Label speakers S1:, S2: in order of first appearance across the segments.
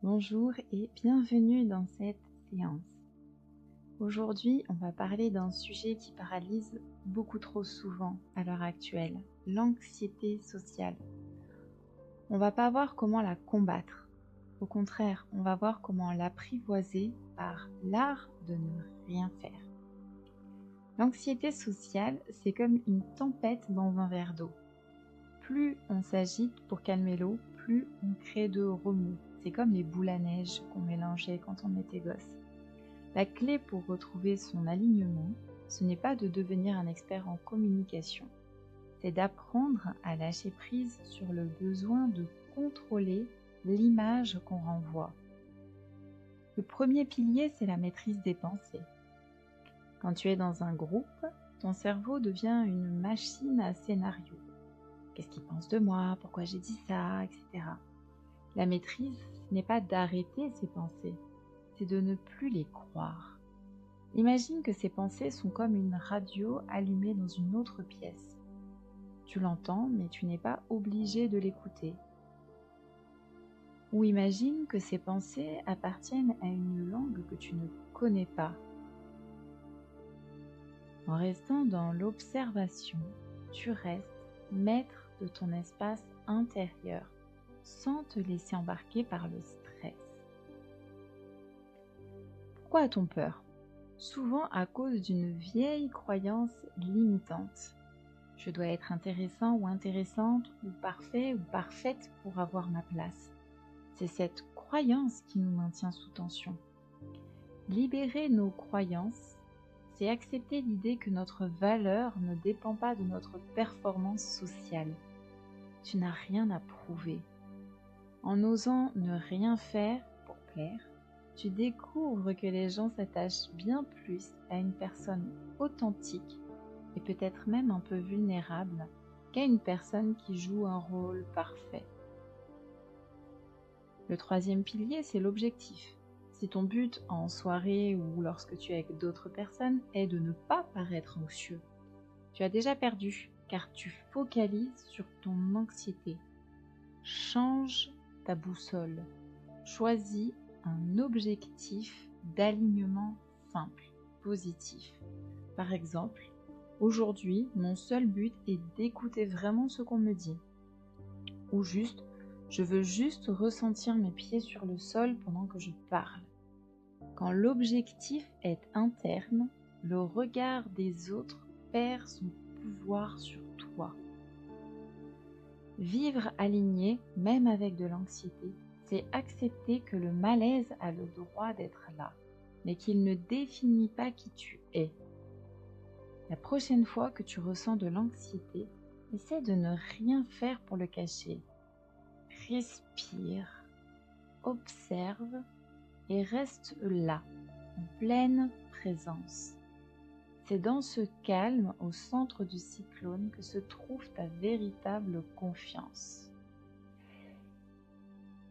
S1: Bonjour et bienvenue dans cette séance. Aujourd'hui, on va parler d'un sujet qui paralyse beaucoup trop souvent à l'heure actuelle, l'anxiété sociale. On va pas voir comment la combattre. Au contraire, on va voir comment l'apprivoiser par l'art de ne rien faire. L'anxiété sociale, c'est comme une tempête dans un verre d'eau. Plus on s'agite pour calmer l'eau, plus on crée de remous. C'est comme les boules à neige qu'on mélangeait quand on était gosse. La clé pour retrouver son alignement, ce n'est pas de devenir un expert en communication. C'est d'apprendre à lâcher prise sur le besoin de contrôler l'image qu'on renvoie. Le premier pilier, c'est la maîtrise des pensées. Quand tu es dans un groupe, ton cerveau devient une machine à scénario. Qu'est-ce qu'ils pensent de moi? Pourquoi j'ai dit ça? Etc. La maîtrise, ce n'est pas d'arrêter ces pensées, c'est de ne plus les croire. Imagine que ces pensées sont comme une radio allumée dans une autre pièce. Tu l'entends, mais tu n'es pas obligé de l'écouter. Ou imagine que ces pensées appartiennent à une langue que tu ne connais pas. En restant dans l'observation, tu restes maître de ton espace intérieur, sans te laisser embarquer par le stress. Pourquoi a-t-on peur? Souvent à cause d'une vieille croyance limitante. Je dois être intéressant ou intéressante, ou parfait ou parfaite pour avoir ma place. C'est cette croyance qui nous maintient sous tension. Libérer nos croyances, c'est accepter l'idée que notre valeur ne dépend pas de notre performance sociale. Tu n'as rien à prouver. En osant ne rien faire pour plaire, tu découvres que les gens s'attachent bien plus à une personne authentique et peut-être même un peu vulnérable qu'à une personne qui joue un rôle parfait. Le troisième pilier, c'est l'objectif. Si ton but en soirée ou lorsque tu es avec d'autres personnes est de ne pas paraître anxieux, tu as déjà perdu car tu focalises sur ton anxiété. Change ta boussole. Choisis un objectif d'alignement simple, positif. Par exemple, aujourd'hui, mon seul but est d'écouter vraiment ce qu'on me dit. Ou juste, je veux juste ressentir mes pieds sur le sol pendant que je parle. Quand l'objectif est interne, le regard des autres perd son pouvoir sur toi. Vivre aligné, même avec de l'anxiété, c'est accepter que le malaise a le droit d'être là, mais qu'il ne définit pas qui tu es. La prochaine fois que tu ressens de l'anxiété, essaie de ne rien faire pour le cacher. Respire, observe et reste là, en pleine présence. C'est dans ce calme, au centre du cyclone, que se trouve ta véritable confiance.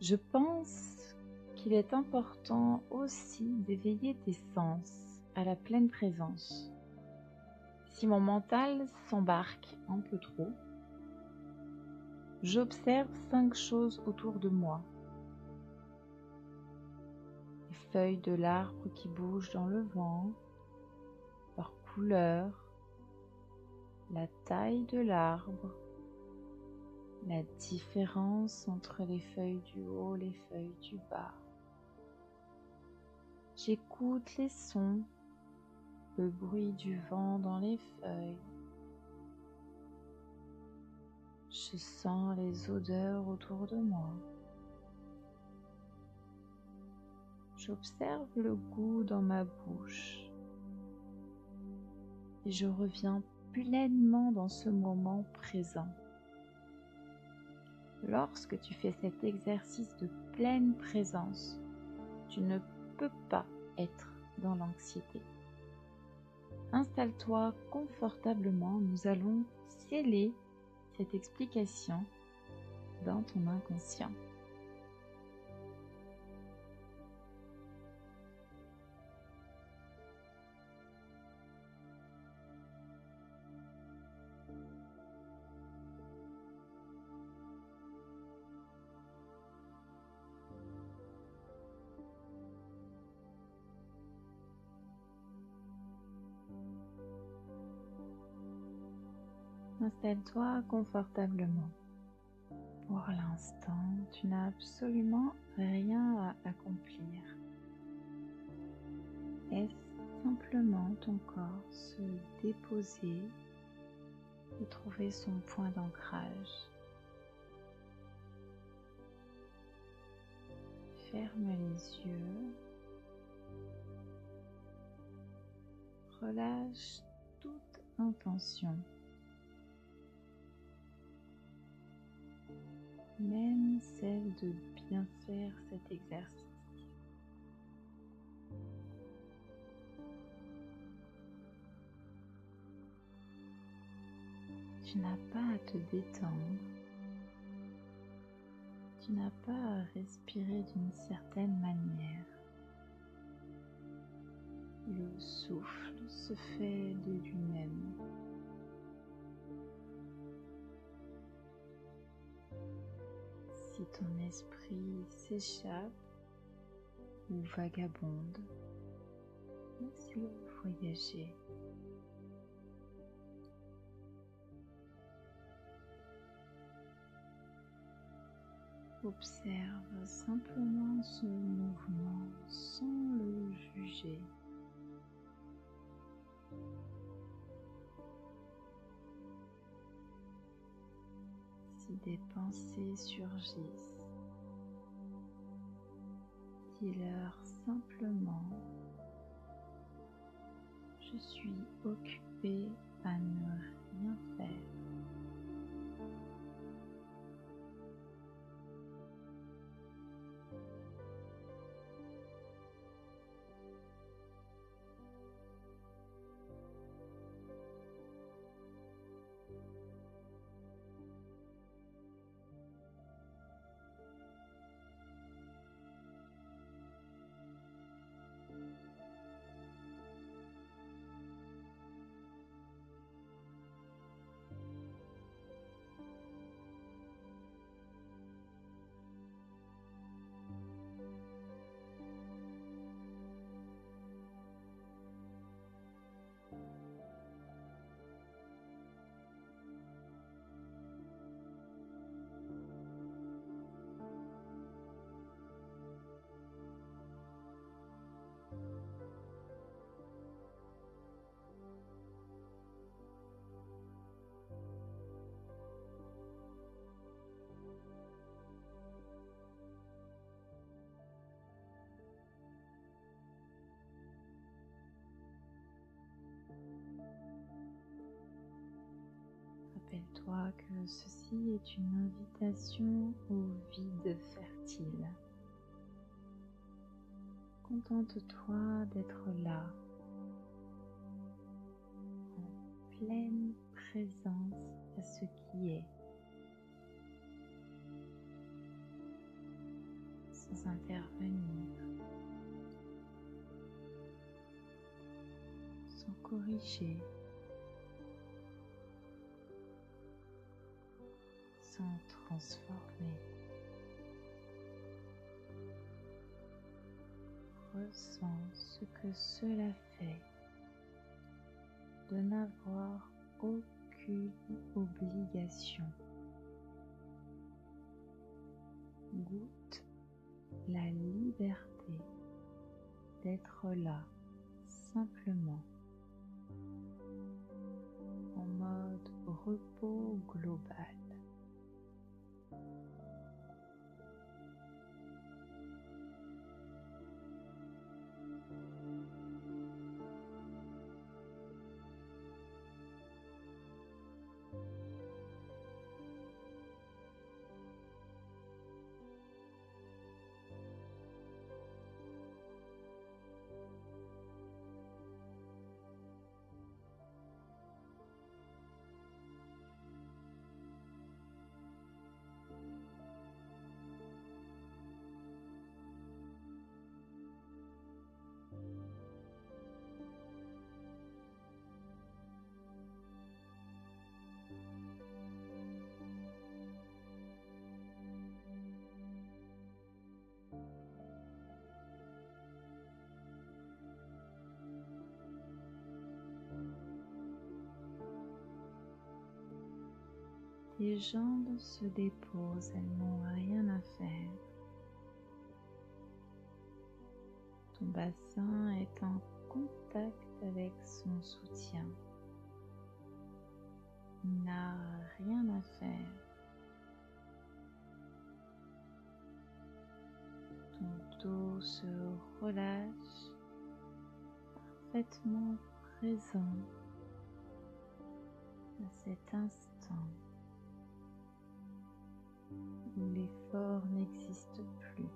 S1: Je pense qu'il est important aussi d'éveiller tes sens à la pleine présence. Si mon mental s'embarque un peu trop, j'observe 5 choses autour de moi. Les feuilles de l'arbre qui bougent dans le vent, leur couleur, la taille de l'arbre, la différence entre les feuilles du haut et les feuilles du bas. J'écoute les sons, le bruit du vent dans les feuilles. Je sens les odeurs autour de moi. J'observe le goût dans ma bouche. Et je reviens pleinement dans ce moment présent. Lorsque tu fais cet exercice de pleine présence, tu ne peux pas être dans l'anxiété. Installe-toi confortablement, nous allons sceller cette explication dans ton inconscient. Installe-toi confortablement. Pour l'instant, tu n'as absolument rien à accomplir. Laisse simplement ton corps se déposer et trouver son point d'ancrage. Ferme les yeux. Relâche toute intention, même celle de bien faire cet exercice. Tu n'as pas à te détendre, tu n'as pas à respirer d'une certaine manière. Le souffle se fait de lui-même. Si ton esprit s'échappe ou vagabonde, laisse-le voyager. Observe simplement ce mouvement sans le juger. Si des pensées surgissent, dis-leur simplement: je suis occupé à ne rien faire. Rappelle-toi que ceci est une invitation au vide fertile. Contente-toi d'être là, en pleine présence à ce qui est, sans intervenir, sans corriger, sans transformer. Ressens ce que cela fait de n'avoir aucune obligation. Goûte la liberté d'être là simplement en mode repos global. Tes jambes se déposent, elles n'ont rien à faire. Ton bassin est en contact avec son soutien. Il n'a rien à faire. Ton dos se relâche, parfaitement présent à cet instant où l'effort n'existe plus.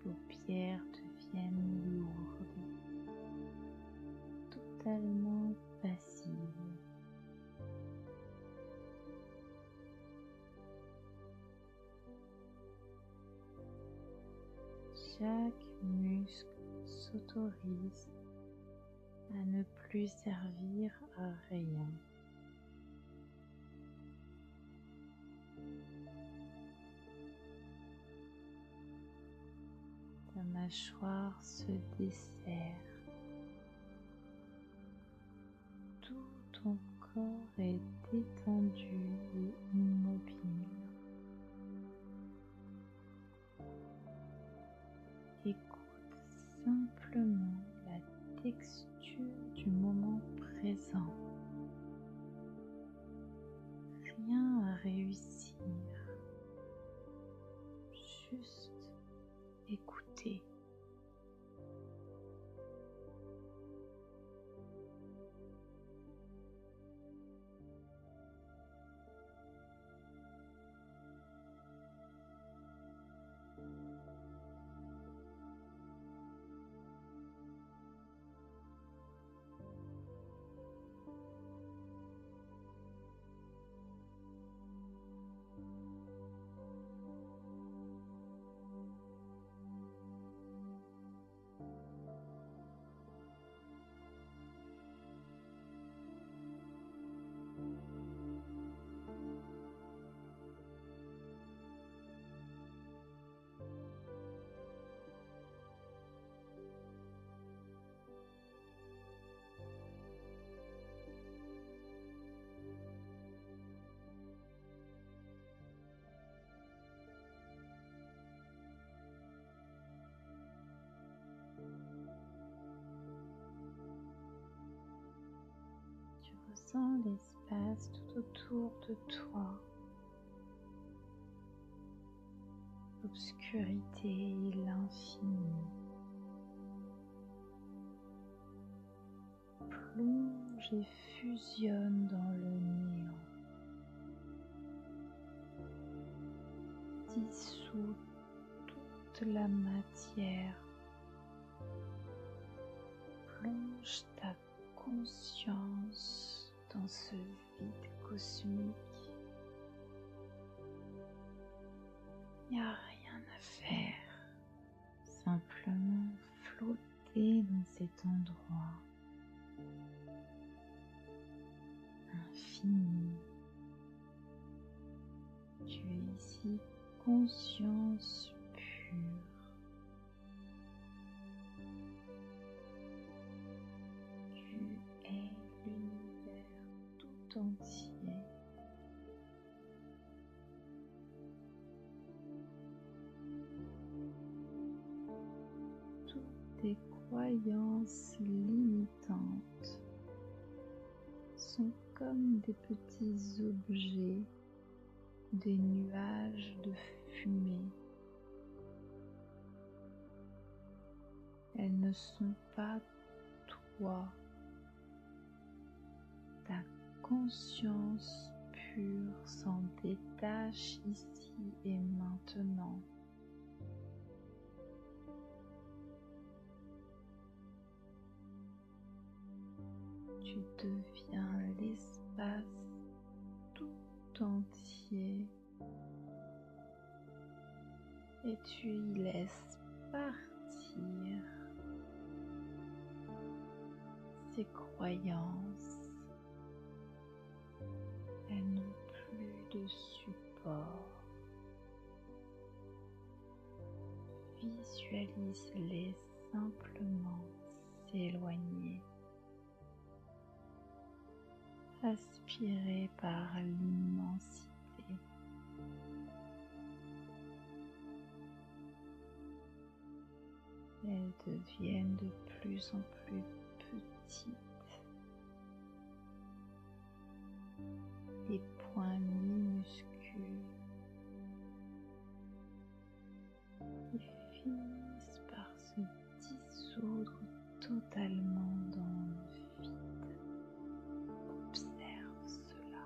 S1: Les paupières deviennent lourdes, totalement passives. Chaque muscle s'autorise à ne plus servir à rien. Ta mâchoire se desserre. Tout ton corps est détendu et immobile. Écoute simplement la texture du moment présent. Rien à réussir, juste écouter. Tu ressens l'espace tout autour de toi, l'obscurité et l'infini. Plonge et fusionne dans le néant. Dissout toute la matière. Plonge ta conscience dans ce vide cosmique. Il n'y a rien à faire. Simplement flotter dans cet endroit infini. Tu es ici conscience pure. Tu es l'univers tout entier. Toutes tes croyances limitantes sont comme des petits objets, des nuages de fumée. Elles ne sont pas toi. Ta conscience pure s'en détache ici et maintenant. Tu deviens l'espace tout entier et tu y laisses partir ces croyances. Elles n'ont plus de support. Visualise-les simplement s'éloigner, aspirée par l'immensité. Elles deviennent de plus en plus petites. Des points minuscules qui finissent par se dissoudre totalement dans le vide. Observe cela.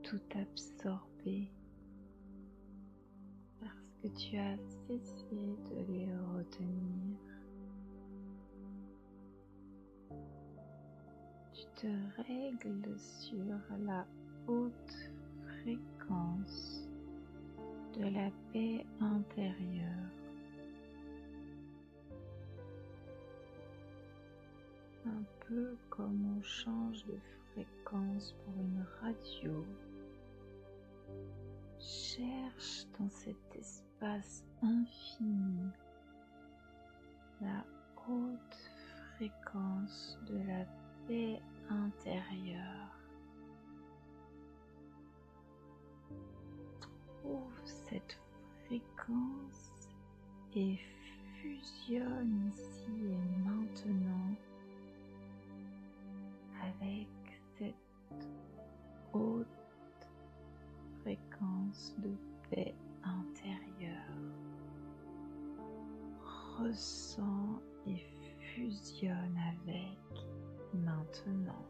S1: Tout absorbé parce que tu as cessé de les retenir. Tu te règles sur la haute fréquence de la paix intérieure. Un peu comme on change de fréquence pour une radio. Cherche dans cet espace infini la haute fréquence de la paix intérieure. Trouve cette fréquence et fusionne ici et maintenant avec cette haute fréquence de paix intérieure. Ressens et fusionne avec maintenant.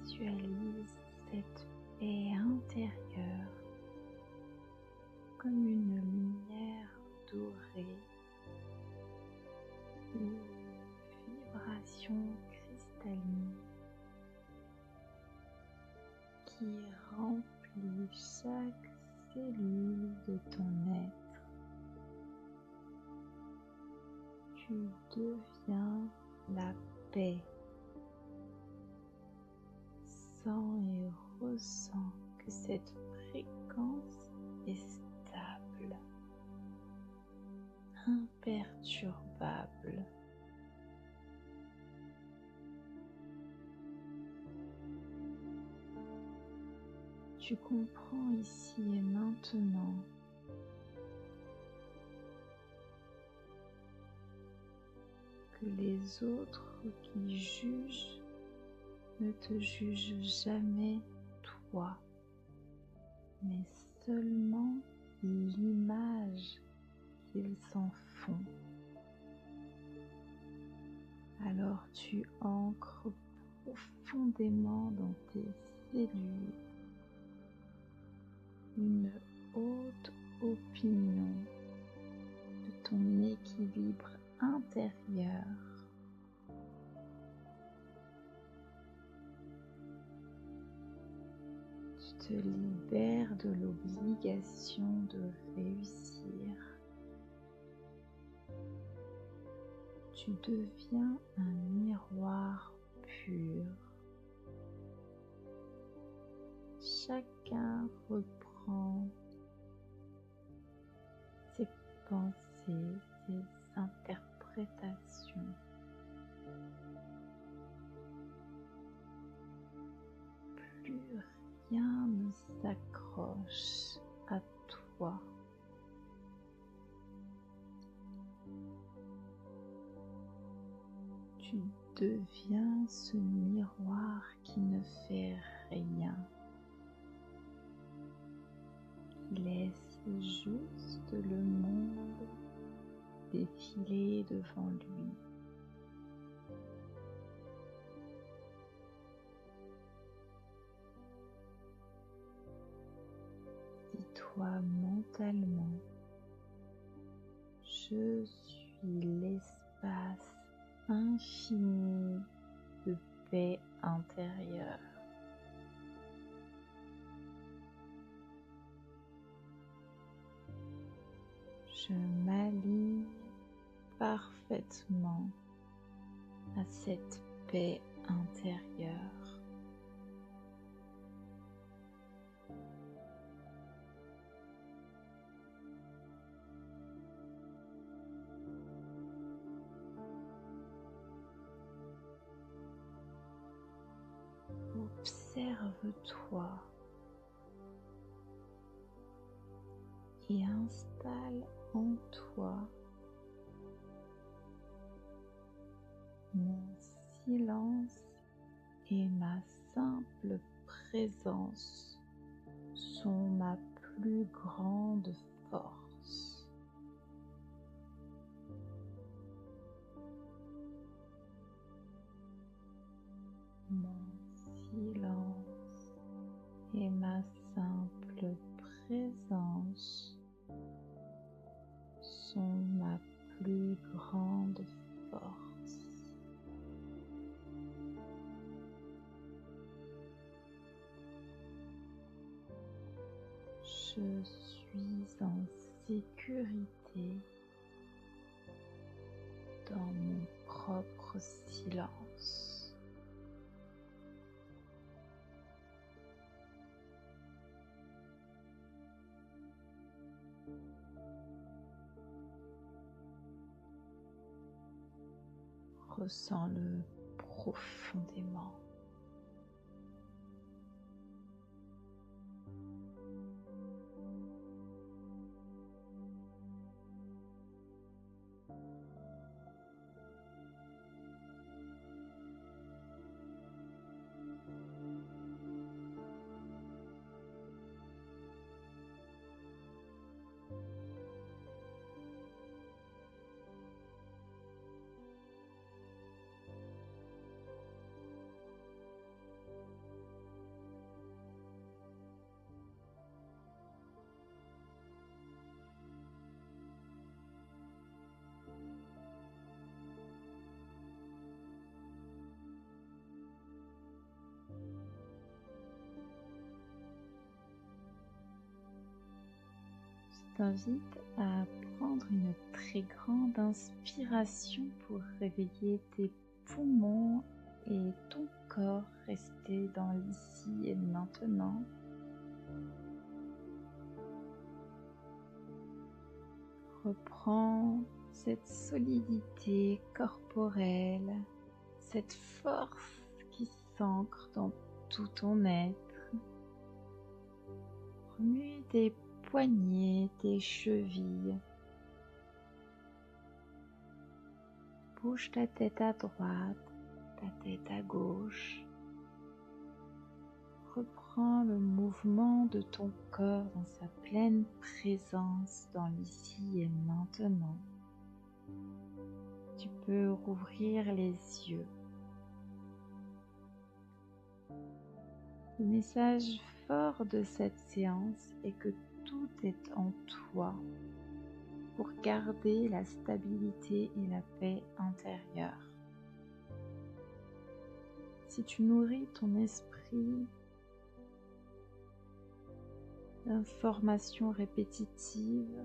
S1: Visualise cette paix intérieure comme une lumière dorée ou vibration cristalline qui remplit chaque cellule de ton être. tu deviens la paix. Sens et ressens que cette fréquence est stable, imperturbable. Tu comprends ici et maintenant que les autres qui jugent ne te jugent jamais toi, mais seulement l'image qu'ils s'en font. Alors tu ancres profondément dans tes cellules une haute opinion de ton équilibre intérieur. Tu te libères de l'obligation de réussir. Tu deviens un miroir pur. Chacun reprend ses pensées, ses interprétations. Plus rien ne s'accroche à toi. Tu deviens ce miroir qui ne fait rien, qui laisse juste le monde défiler devant lui. Dis-toi mentalement, je suis l'espace infini de paix intérieure. Je m'aligne parfaitement à cette paix intérieure. Observe-toi et installe en toi mon silence et ma simple présence sont ma plus grande force. Mon silence et ma simple présence sont ma plus grande force. Je suis en sécurité dans mon propre silence. Ressens-le profondément. Je t'invite à prendre une très grande inspiration pour réveiller tes poumons et ton corps. Rester dans l'ici et le maintenant. Reprends cette solidité corporelle, cette force qui s'ancre dans tout ton être. Remue tes poignets, tes chevilles. Bouge ta tête à droite, ta tête à gauche. Reprends le mouvement de ton corps dans sa pleine présence dans l'ici et maintenant. Tu peux rouvrir les yeux. Le message fort de cette séance est que tout est en toi pour garder la stabilité et la paix intérieure. Si tu nourris ton esprit d'informations répétitives,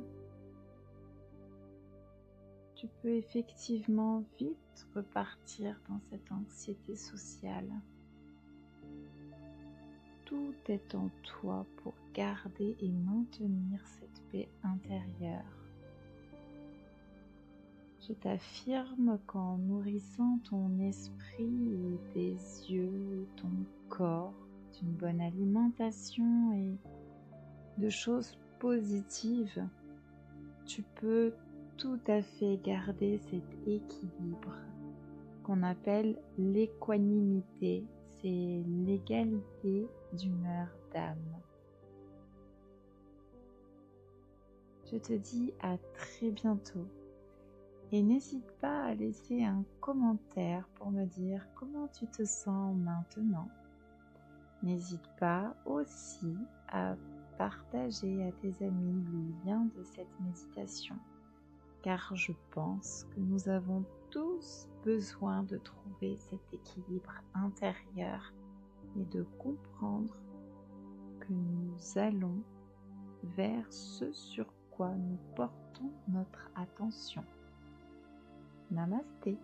S1: tu peux effectivement vite repartir dans cette anxiété sociale. Tout est en toi pour garder et maintenir cette paix intérieure. Je t'affirme qu'en nourrissant ton esprit et tes yeux et ton corps d'une bonne alimentation et de choses positives, tu peux tout à fait garder cet équilibre qu'on appelle l'équanimité. C'est l'égalité d'humeur d'âme. Je te dis à très bientôt et n'hésite pas à laisser un commentaire pour me dire comment tu te sens maintenant. N'hésite pas aussi à partager à tes amis le lien de cette méditation, car je pense que nous avons tous besoin de trouver cet équilibre intérieur et de comprendre que nous allons vers ce sur quoi nous portons notre attention. Namasté.